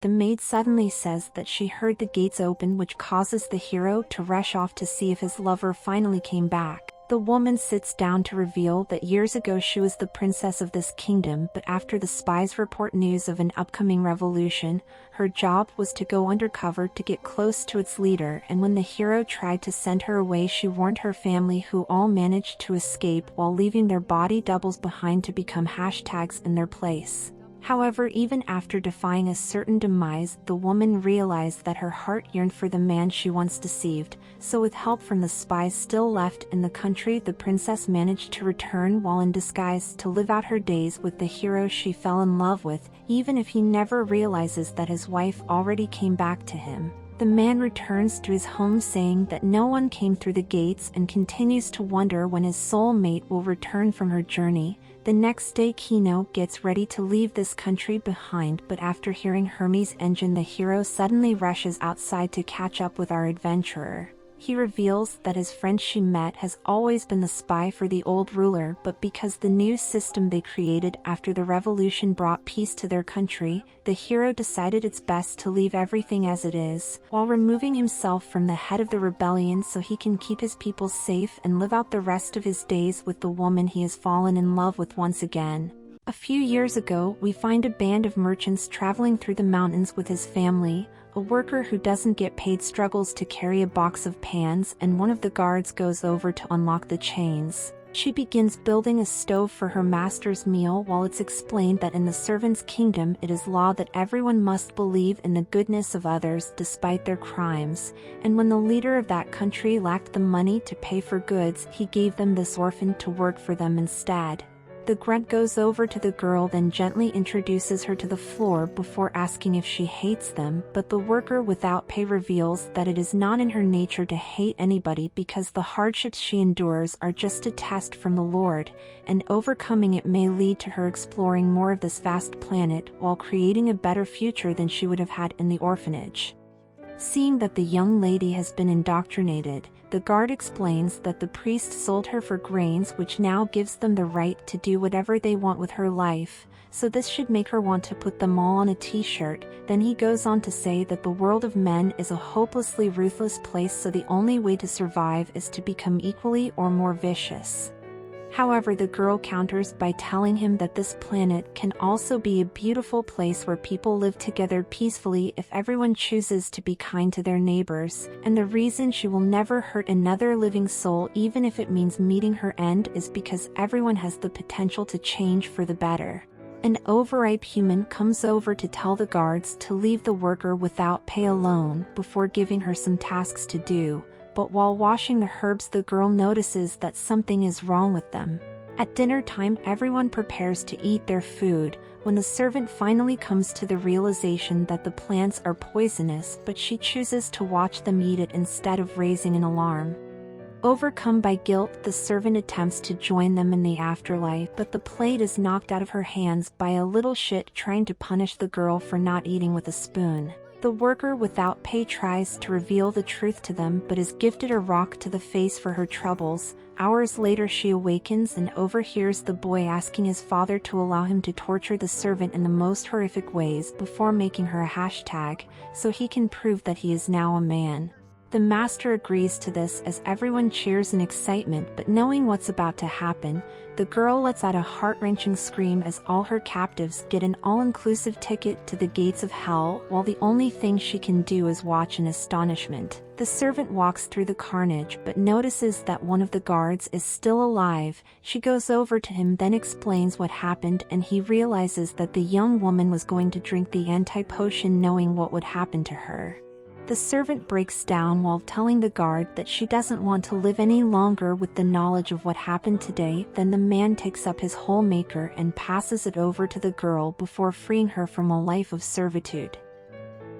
The maid suddenly says that she heard the gates open, which causes the hero to rush off to see if his lover finally came back. The woman sits down to reveal that years ago she was the princess of this kingdom, but after the spies report news of an upcoming revolution, her job was to go undercover to get close to its leader, and when the hero tried to send her away, she warned her family, who all managed to escape while leaving their body doubles behind to become hashtags in their place. However, even after defying a certain demise, the woman realized that her heart yearned for the man she once deceived, so with help from the spies still left in the country, the princess managed to return while in disguise to live out her days with the hero she fell in love with, even if he never realizes that his wife already came back to him. The man returns to his home saying that no one came through the gates and continues to wonder when his soulmate will return from her journey. The next day Kino gets ready to leave this country behind, but after hearing Hermes' engine, the hero suddenly rushes outside to catch up with our adventurer. He reveals that his friend she met has always been the spy for the old ruler, but because the new system they created after the revolution brought peace to their country, the hero decided it's best to leave everything as it is, while removing himself from the head of the rebellion so he can keep his people safe and live out the rest of his days with the woman he has fallen in love with once again. A few years ago, we find a band of merchants traveling through the mountains with his family. A worker who doesn't get paid struggles to carry a box of pans, and one of the guards goes over to unlock the chains. She begins building a stove for her master's meal, while it's explained that in the servant's kingdom it is law that everyone must believe in the goodness of others despite their crimes, and when the leader of that country lacked the money to pay for goods, he gave them this orphan to work for them instead. The grunt goes over to the girl, then gently introduces her to the floor before asking if she hates them, but the worker without pay reveals that it is not in her nature to hate anybody because the hardships she endures are just a test from the Lord, and overcoming it may lead to her exploring more of this vast planet while creating a better future than she would have had in the orphanage. Seeing that the young lady has been indoctrinated, the guard explains that the priest sold her for grains, which now gives them the right to do whatever they want with her life, so this should make her want to put them all on a t-shirt. Then he goes on to say that the world of men is a hopelessly ruthless place, so the only way to survive is to become equally or more vicious. However, the girl counters by telling him that this planet can also be a beautiful place where people live together peacefully if everyone chooses to be kind to their neighbors, and the reason she will never hurt another living soul even if it means meeting her end is because everyone has the potential to change for the better. An overripe human comes over to tell the guards to leave the worker without pay alone before giving her some tasks to do. But while washing the herbs, the girl notices that something is wrong with them. At dinner time, everyone prepares to eat their food, when the servant finally comes to the realization that the plants are poisonous, but she chooses to watch them eat it instead of raising an alarm. Overcome by guilt, the servant attempts to join them in the afterlife, but the plate is knocked out of her hands by a little shit trying to punish the girl for not eating with a spoon. The worker without pay tries to reveal the truth to them but is gifted a rock to the face for her troubles. Hours later she awakens and overhears the boy asking his father to allow him to torture the servant in the most horrific ways before making her a hashtag, so he can prove that he is now a man. The master agrees to this as everyone cheers in excitement, but knowing what's about to happen, the girl lets out a heart-wrenching scream as all her captives get an all-inclusive ticket to the gates of hell, while the only thing she can do is watch in astonishment. The servant walks through the carnage but notices that one of the guards is still alive. She goes over to him, then explains what happened, and he realizes that the young woman was going to drink the anti-potion knowing what would happen to her. The servant breaks down while telling the guard that she doesn't want to live any longer with the knowledge of what happened today. Then the man takes up his whole maker and passes it over to the girl before freeing her from a life of servitude.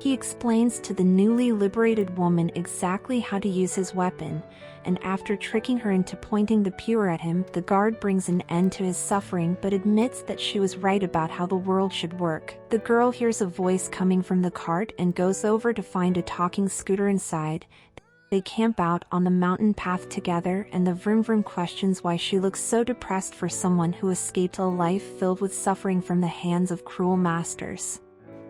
He explains to the newly liberated woman exactly how to use his weapon, and after tricking her into pointing the pure at him, the guard brings an end to his suffering but admits that she was right about how the world should work. The girl hears a voice coming from the cart and goes over to find a talking scooter inside. They camp out on the mountain path together, and the vroom vroom questions why she looks so depressed for someone who escaped a life filled with suffering from the hands of cruel masters.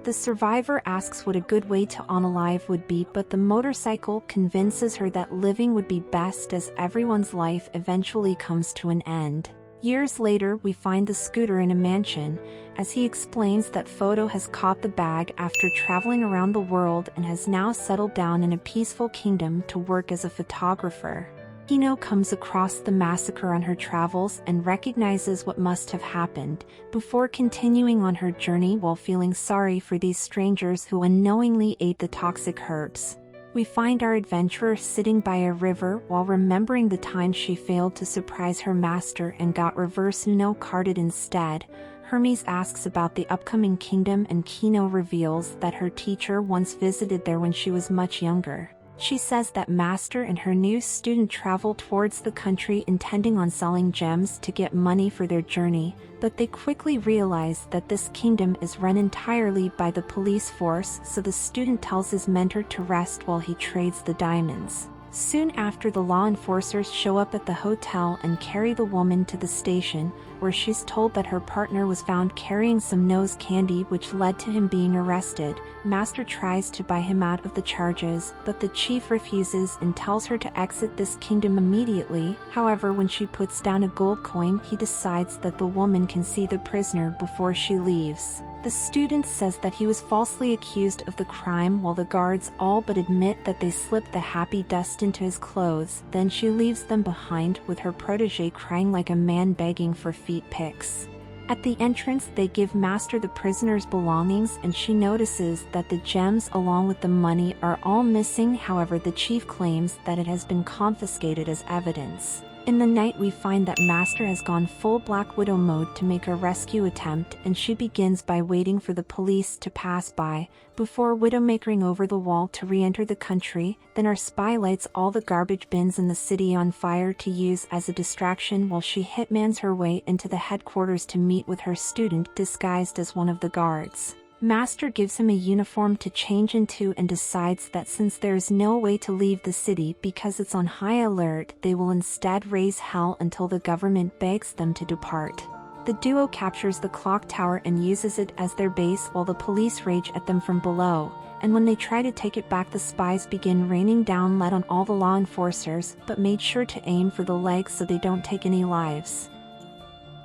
The survivor asks what a good way to unalive would be, but the motorcycle convinces her that living would be best as everyone's life eventually comes to an end. Years later, we find the scooter in a mansion, as he explains that Photo has caught the bag after traveling around the world and has now settled down in a peaceful kingdom to work as a photographer. Kino comes across the massacre on her travels and recognizes what must have happened, before continuing on her journey while feeling sorry for these strangers who unknowingly ate the toxic herbs. We find our adventurer sitting by a river while remembering the time she failed to surprise her master and got reverse Uno carded instead. Hermes asks about the upcoming kingdom and Kino reveals that her teacher once visited there when she was much younger. She says that Master and her new student travel towards the country intending on selling gems to get money for their journey, but they quickly realize that this kingdom is run entirely by the police force, so the student tells his mentor to rest while he trades the diamonds. Soon after, the law enforcers show up at the hotel and carry the woman to the station, where she's told that her partner was found carrying some nose candy, which led to him being arrested. Master tries to buy him out of the charges, but the chief refuses and tells her to exit this kingdom immediately. However, when she puts down a gold coin, he decides that the woman can see the prisoner before she leaves. The student says that he was falsely accused of the crime, while the guards all but admit that they slipped the happy dust into his clothes. Then she leaves them behind, with her protege crying like a man begging for feet pics. At the entrance, they give Master the prisoner's belongings, and she notices that the gems along with the money are all missing. However, the chief claims that it has been confiscated as evidence. In the night, we find that Master has gone full Black Widow mode to make a rescue attempt, and she begins by waiting for the police to pass by, before Widowmakering over the wall to re-enter the country. Then our spy lights all the garbage bins in the city on fire to use as a distraction while she hitmans her way into the headquarters to meet with her student disguised as one of the guards. Master gives him a uniform to change into and decides that since there is no way to leave the city because it's on high alert, they will instead raise hell until the government begs them to depart. The duo captures the clock tower and uses it as their base while the police rage at them from below, and when they try to take it back, the spies begin raining down lead on all the law enforcers, but made sure to aim for the legs so they don't take any lives.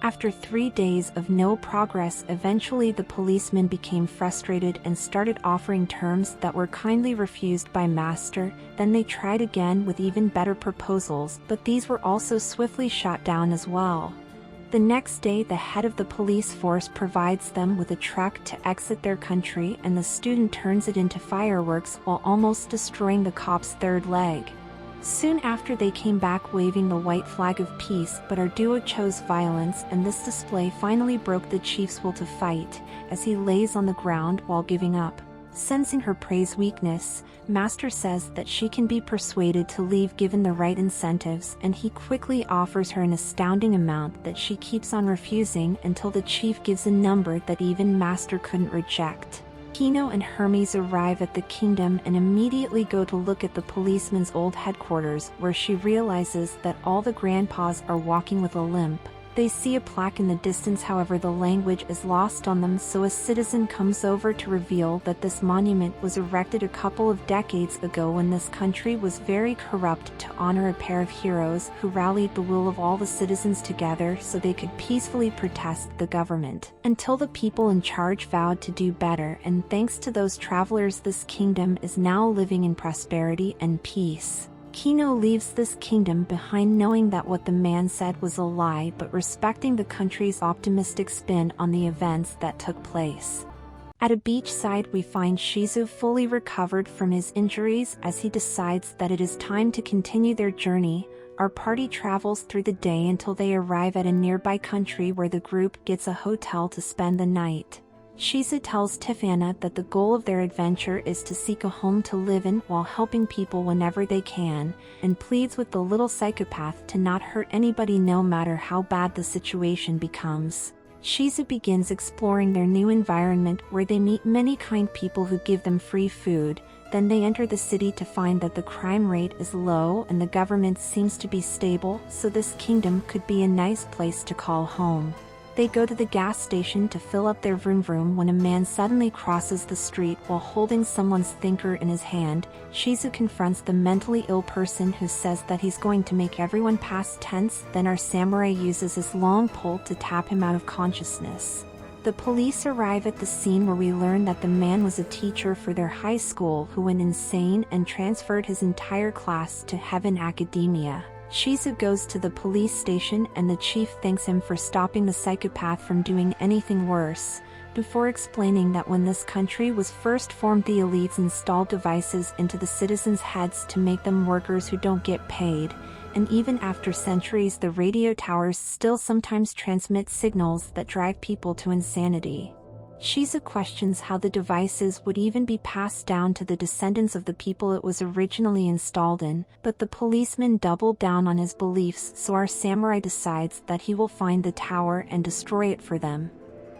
After 3 days of no progress, eventually the policemen became frustrated and started offering terms that were kindly refused by Master. Then they tried again with even better proposals, but these were also swiftly shot down as well. The next day, the head of the police force provides them with a truck to exit their country, and the student turns it into fireworks while almost destroying the cop's third leg. Soon after, they came back waving the white flag of peace, but our duo chose violence, and this display finally broke the chief's will to fight, as he lays on the ground while giving up. Sensing her prey's weakness, Master says that she can be persuaded to leave given the right incentives, and he quickly offers her an astounding amount that she keeps on refusing until the chief gives a number that even Master couldn't reject. Kino and Hermes arrive at the kingdom and immediately go to look at the policeman's old headquarters, where she realizes that all the grandpas are walking with a limp. They see a plaque in the distance, however the language is lost on them, so a citizen comes over to reveal that this monument was erected a couple of decades ago when this country was very corrupt, to honor a pair of heroes who rallied the will of all the citizens together so they could peacefully protest the government, until the people in charge vowed to do better, and thanks to those travelers this kingdom is now living in prosperity and peace. Kino leaves this kingdom behind knowing that what the man said was a lie, but respecting the country's optimistic spin on the events that took place. At a beachside, we find Shizu fully recovered from his injuries as he decides that it is time to continue their journey. Our party travels through the day until they arrive at a nearby country where the group gets a hotel to spend the night. Shizu tells Tifana that the goal of their adventure is to seek a home to live in while helping people whenever they can, and pleads with the little psychopath to not hurt anybody no matter how bad the situation becomes. Shizu begins exploring their new environment, where they meet many kind people who give them free food. Then they enter the city to find that the crime rate is low and the government seems to be stable, so this kingdom could be a nice place to call home. They go to the gas station to fill up their vroom vroom when a man suddenly crosses the street while holding someone's thinker in his hand. Shizu confronts the mentally ill person who says that he's going to make everyone pass tense. Then our samurai uses his long pole to tap him out of consciousness. The police arrive at the scene where we learn that the man was a teacher for their high school who went insane and transferred his entire class to Heaven Academia. Shizu goes to the police station and the chief thanks him for stopping the psychopath from doing anything worse, before explaining that when this country was first formed, the elites installed devices into the citizens' heads to make them workers who don't get paid, and even after centuries the radio towers still sometimes transmit signals that drive people to insanity. Shizu questions how the devices would even be passed down to the descendants of the people it was originally installed in, but the policeman doubled down on his beliefs, so our samurai decides that he will find the tower and destroy it for them.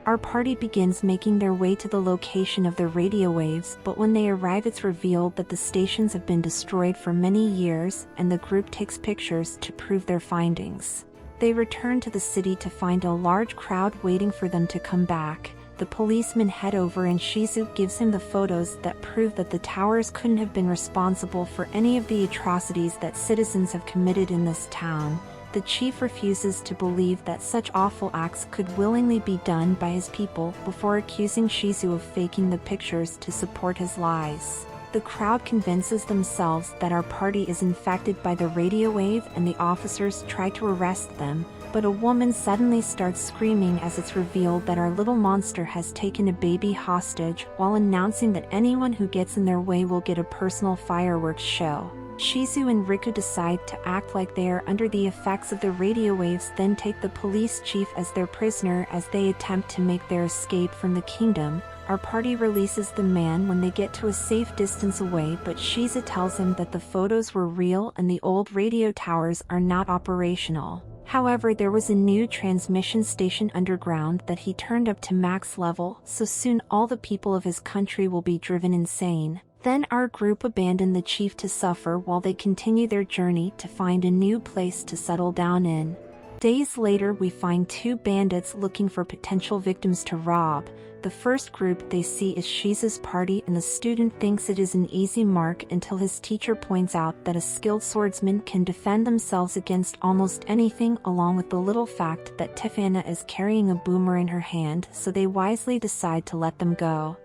Our party begins making their way to the location of the radio waves, but when they arrive it's revealed that the stations have been destroyed for many years, and the group takes pictures to prove their findings. They return to the city to find a large crowd waiting for them to come back. The policemen head over and Shizu gives him the photos that prove that the towers couldn't have been responsible for any of the atrocities that citizens have committed in this town. The chief refuses to believe that such awful acts could willingly be done by his people before accusing Shizu of faking the pictures to support his lies. The crowd convinces themselves that our party is infected by the radio wave and the officers try to arrest them, but a woman suddenly starts screaming as it's revealed that our little monster has taken a baby hostage while announcing that anyone who gets in their way will get a personal fireworks show. Shizu and Riku decide to act like they are under the effects of the radio waves, then take the police chief as their prisoner as they attempt to make their escape from the kingdom. Our party releases the man when they get to a safe distance away, but Shizu tells him that the photos were real and the old radio towers are not operational. However, there was a new transmission station underground that he turned up to max level, so soon all the people of his country will be driven insane. Then our group abandon the chief to suffer while they continue their journey to find a new place to settle down in. Days later we find two bandits looking for potential victims to rob. The first group they see is Shizu's party, and the student thinks it is an easy mark until his teacher points out that a skilled swordsman can defend themselves against almost anything, along with the little fact that Tifana is carrying a boomer in her hand, so they wisely decide to let them go.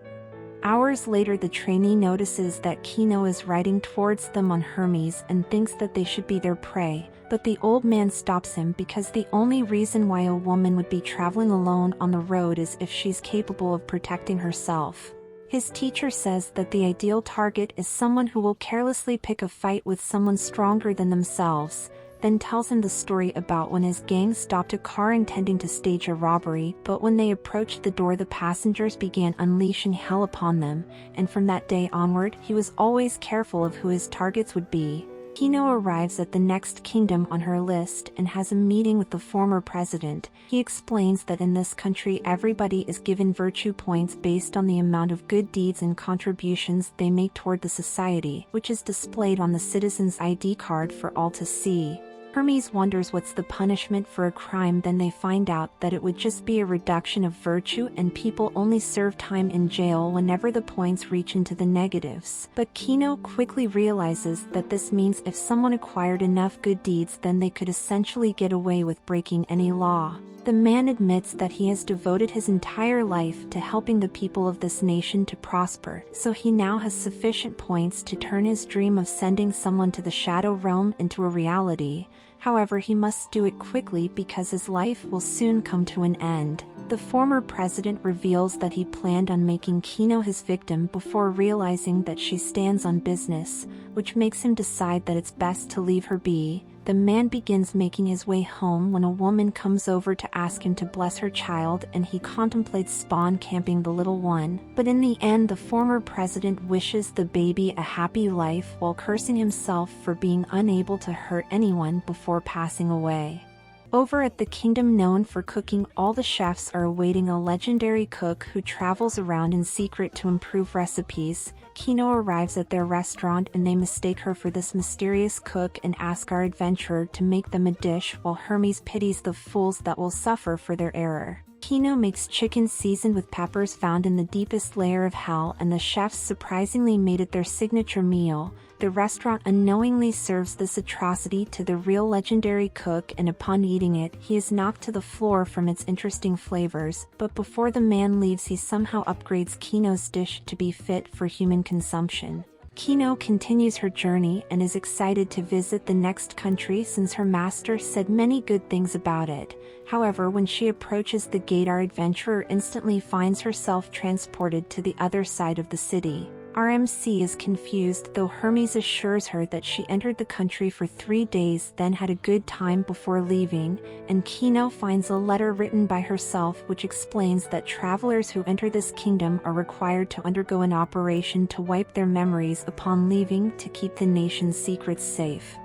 Hours later the trainee notices that Kino is riding towards them on Hermes and thinks that they should be their prey, but the old man stops him because the only reason why a woman would be traveling alone on the road is if she's capable of protecting herself. His teacher says that the ideal target is someone who will carelessly pick a fight with someone stronger than themselves, then tells him the story about when his gang stopped a car intending to stage a robbery, but when they approached the door the passengers began unleashing hell upon them, and from that day onward he was always careful of who his targets would be. Kino arrives at the next kingdom on her list and has a meeting with the former president. He explains that in this country everybody is given virtue points based on the amount of good deeds and contributions they make toward the society, which is displayed on the citizen's ID card for all to see. Hermes wonders what's the punishment for a crime, then they find out that it would just be a reduction of virtue and people only serve time in jail whenever the points reach into the negatives. But Kino quickly realizes that this means if someone acquired enough good deeds then they could essentially get away with breaking any law. The man admits that he has devoted his entire life to helping the people of this nation to prosper, so he now has sufficient points to turn his dream of sending someone to the Shadow Realm into a reality. However, he must do it quickly because his life will soon come to an end. The former president reveals that he planned on making Kino his victim before realizing that she stands on business, which makes him decide that it's best to leave her be. The man begins making his way home when a woman comes over to ask him to bless her child, and he contemplates spawn camping the little one. But in the end the former president wishes the baby a happy life while cursing himself for being unable to hurt anyone before passing away. Over at the kingdom known for cooking, all the chefs are awaiting a legendary cook who travels around in secret to improve recipes. Kino arrives at their restaurant and they mistake her for this mysterious cook and ask our adventurer to make them a dish, while Hermes pities the fools that will suffer for their error. Kino makes chicken seasoned with peppers found in the deepest layer of hell, and the chefs surprisingly made it their signature meal. The restaurant unknowingly serves this atrocity to the real legendary cook, and upon eating it, he is knocked to the floor from its interesting flavors. But before the man leaves, he somehow upgrades Kino's dish to be fit for human consumption. Kino continues her journey and is excited to visit the next country since her master said many good things about it. However, when she approaches the gate, our adventurer instantly finds herself transported to the other side of the city. Our MC is confused, though Hermes assures her that she entered the country for 3 days, then had a good time before leaving, and Kino finds a letter written by herself which explains that travelers who enter this kingdom are required to undergo an operation to wipe their memories upon leaving to keep the nation's secrets safe.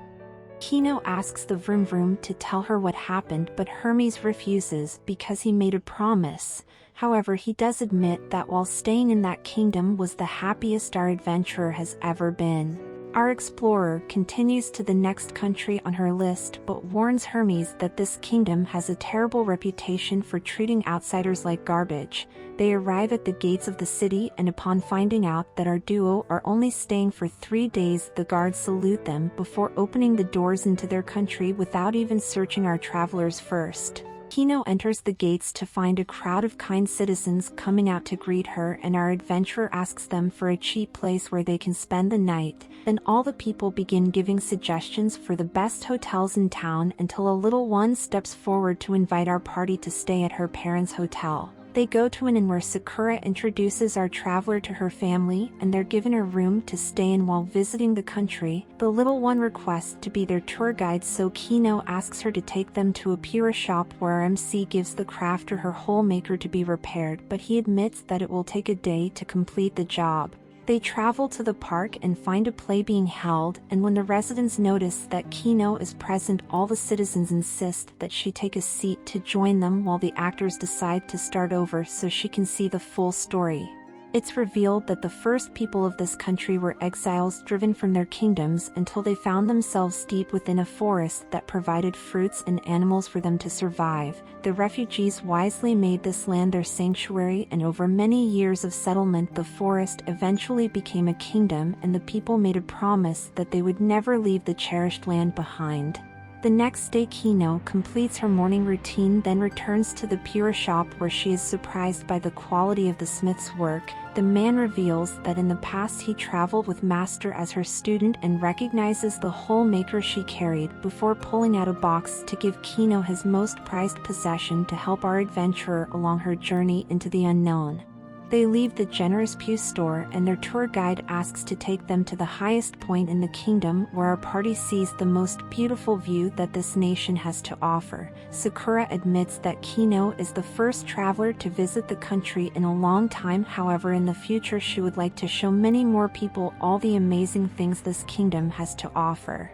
Kino asks the Vroom Vroom to tell her what happened, but Hermes refuses because he made a promise. However, he does admit that while staying in that kingdom was the happiest our adventurer has ever been. Our explorer continues to the next country on her list, but warns Hermes that this kingdom has a terrible reputation for treating outsiders like garbage. They arrive at the gates of the city, and upon finding out that our duo are only staying for 3 days, the guards salute them before opening the doors into their country without even searching our travelers first. Kino enters the gates to find a crowd of kind citizens coming out to greet her, and our adventurer asks them for a cheap place where they can spend the night. Then all the people begin giving suggestions for the best hotels in town until a little one steps forward to invite our party to stay at her parents' hotel. They go to an inn where Sakura introduces our traveler to her family, and they're given a room to stay in while visiting the country. The little one requests to be their tour guide, so Kino asks her to take them to a pura shop where our MC gives the crafter her hole maker to be repaired, but he admits that it will take a day to complete the job. They travel to the park and find a play being held, and when the residents notice that Kino is present, all the citizens insist that she take a seat to join them while the actors decide to start over so she can see the full story. It's revealed that the first people of this country were exiles driven from their kingdoms until they found themselves deep within a forest that provided fruits and animals for them to survive. The refugees wisely made this land their sanctuary, and over many years of settlement, the forest eventually became a kingdom, and the people made a promise that they would never leave the cherished land behind. The next day, Kino completes her morning routine, then returns to the pura shop where she is surprised by the quality of the smith's work. The man reveals that in the past he traveled with Master as her student and recognizes the hole maker she carried before pulling out a box to give Kino his most prized possession to help our adventurer along her journey into the unknown. They leave the generous Pew store, and their tour guide asks to take them to the highest point in the kingdom where our party sees the most beautiful view that this nation has to offer. Sakura admits that Kino is the first traveler to visit the country in a long time. However, in the future she would like to show many more people all the amazing things this kingdom has to offer.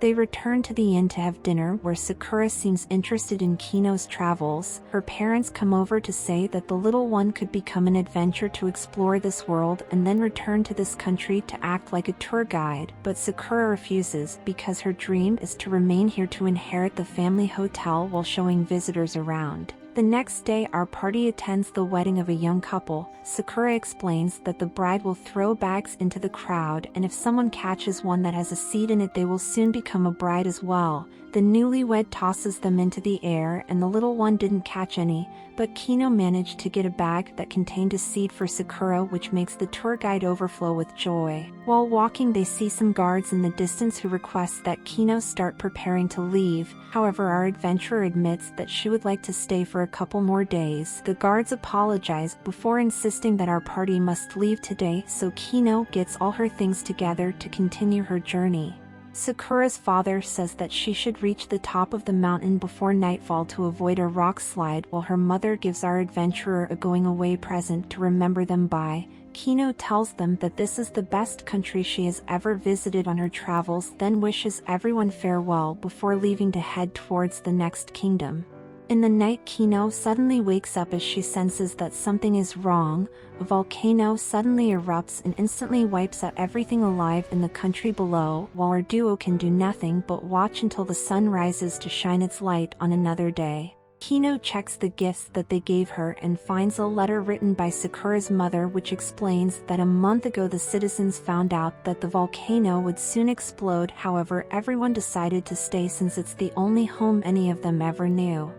They return to the inn to have dinner, where Sakura seems interested in Kino's travels. Her parents come over to say that the little one could become an adventurer to explore this world and then return to this country to act like a tour guide, but Sakura refuses because her dream is to remain here to inherit the family hotel while showing visitors around. The next day, our party attends the wedding of a young couple. Sakura explains that the bride will throw bags into the crowd, and if someone catches one that has a seed in it, they will soon become a bride as well. The newlywed tosses them into the air, and the little one didn't catch any, but Kino managed to get a bag that contained a seed for Sakura, which makes the tour guide overflow with joy. While walking, they see some guards in the distance who request that Kino start preparing to leave. However, our adventurer admits that she would like to stay for a couple more days. The guards apologize before insisting that our party must leave today, so Kino gets all her things together to continue her journey. Sakura's father says that she should reach the top of the mountain before nightfall to avoid a rock slide, while her mother gives our adventurer a going away present to remember them by. Kino tells them that this is the best country she has ever visited on her travels, then wishes everyone farewell before leaving to head towards the next kingdom. In the night, Kino suddenly wakes up as she senses that something is wrong. A volcano suddenly erupts and instantly wipes out everything alive in the country below, while our duo can do nothing but watch until the sun rises to shine its light on another day. Kino checks the gifts that they gave her and finds a letter written by Sakura's mother which explains that a month ago the citizens found out that the volcano would soon explode. However, everyone decided to stay since it's the only home any of them ever knew.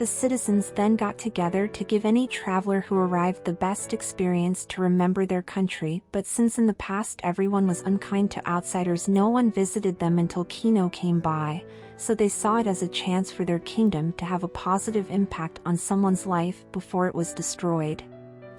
The citizens then got together to give any traveler who arrived the best experience to remember their country, but since in the past everyone was unkind to outsiders, no one visited them until Kino came by, so they saw it as a chance for their kingdom to have a positive impact on someone's life before it was destroyed.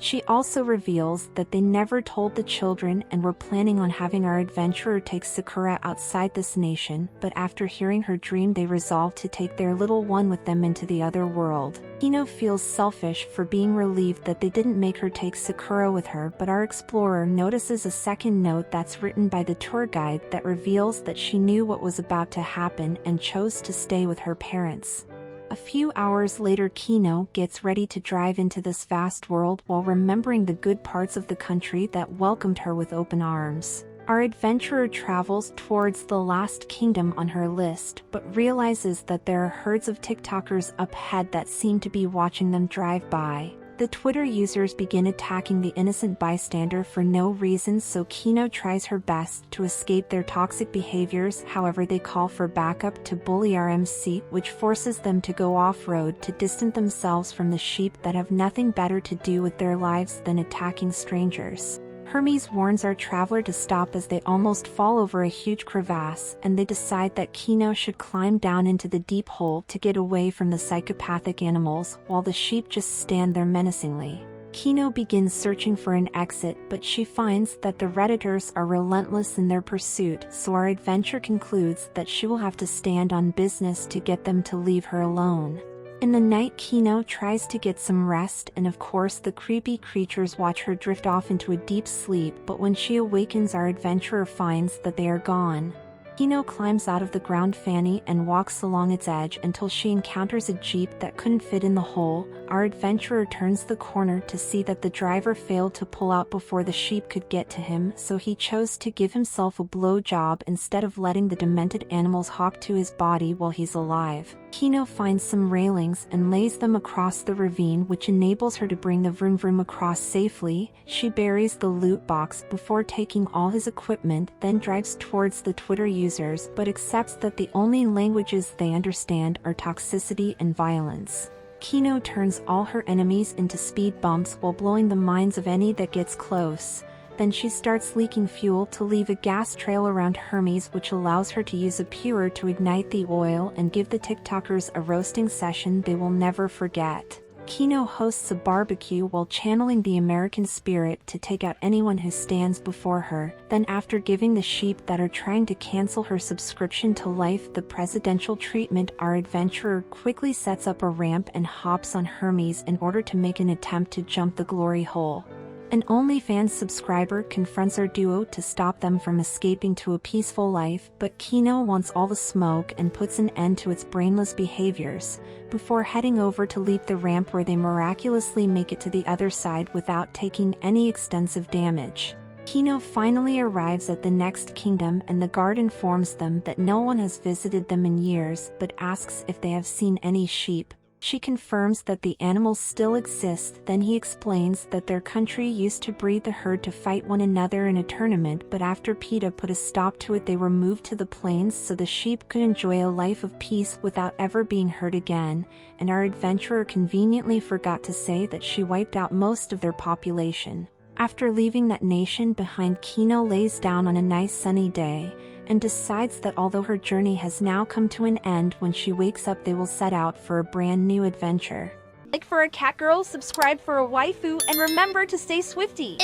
She also reveals that they never told the children and were planning on having our adventurer take Sakura outside this nation, but after hearing her dream they resolved to take their little one with them into the other world. Kino feels selfish for being relieved that they didn't make her take Sakura with her, but our explorer notices a second note that's written by the tour guide that reveals that she knew what was about to happen and chose to stay with her parents. A few hours later, Kino gets ready to drive into this vast world while remembering the good parts of the country that welcomed her with open arms. Our adventurer travels towards the last kingdom on her list, but realizes that there are herds of TikTokers up ahead that seem to be watching them drive by. The Twitter users begin attacking the innocent bystander for no reason, so Kino tries her best to escape their toxic behaviors. However, they call for backup to bully RMC, which forces them to go off-road to distance themselves from the sheep that have nothing better to do with their lives than attacking strangers. Hermes warns our traveler to stop as they almost fall over a huge crevasse, and they decide that Kino should climb down into the deep hole to get away from the psychopathic animals, while the sheep just stand there menacingly. Kino begins searching for an exit, but she finds that the Redditors are relentless in their pursuit, so our adventure concludes that she will have to stand on business to get them to leave her alone. In the night, Kino tries to get some rest, and of course the creepy creatures watch her drift off into a deep sleep, but when she awakens our adventurer finds that they are gone. Kino climbs out of the ground fanny and walks along its edge until she encounters a jeep that couldn't fit in the hole. Our adventurer turns the corner to see that the driver failed to pull out before the sheep could get to him, so he chose to give himself a blowjob instead of letting the demented animals hop to his body while he's alive. Kino finds some railings and lays them across the ravine, which enables her to bring the vroom vroom across safely. She buries the loot box before taking all his equipment, then drives towards the Twitter users, but accepts that the only languages they understand are toxicity and violence. Kino turns all her enemies into speed bumps while blowing the minds of any that gets close. Then she starts leaking fuel to leave a gas trail around Hermes, which allows her to use a pewer to ignite the oil and give the TikTokers a roasting session they will never forget. Kino hosts a barbecue while channeling the American spirit to take out anyone who stands before her. Then, after giving the sheep that are trying to cancel her subscription to Life the presidential treatment, our adventurer quickly sets up a ramp and hops on Hermes in order to make an attempt to jump the glory hole. An OnlyFans subscriber confronts our duo to stop them from escaping to a peaceful life, but Kino wants all the smoke and puts an end to its brainless behaviors, before heading over to leap the ramp where they miraculously make it to the other side without taking any extensive damage. Kino finally arrives at the next kingdom, and the guard informs them that no one has visited them in years, but asks if they have seen any sheep. She confirms that the animals still exist. Then he explains that their country used to breed the herd to fight one another in a tournament, but after PETA put a stop to it, they were moved to the plains so the sheep could enjoy a life of peace without ever being hurt again, and our adventurer conveniently forgot to say that she wiped out most of their population. After leaving that nation behind, Kino lays down on a nice sunny day, and decides that although her journey has now come to an end, when she wakes up they will set out for a brand new adventure. Like for a cat girl, subscribe for a waifu, and remember to stay swifty.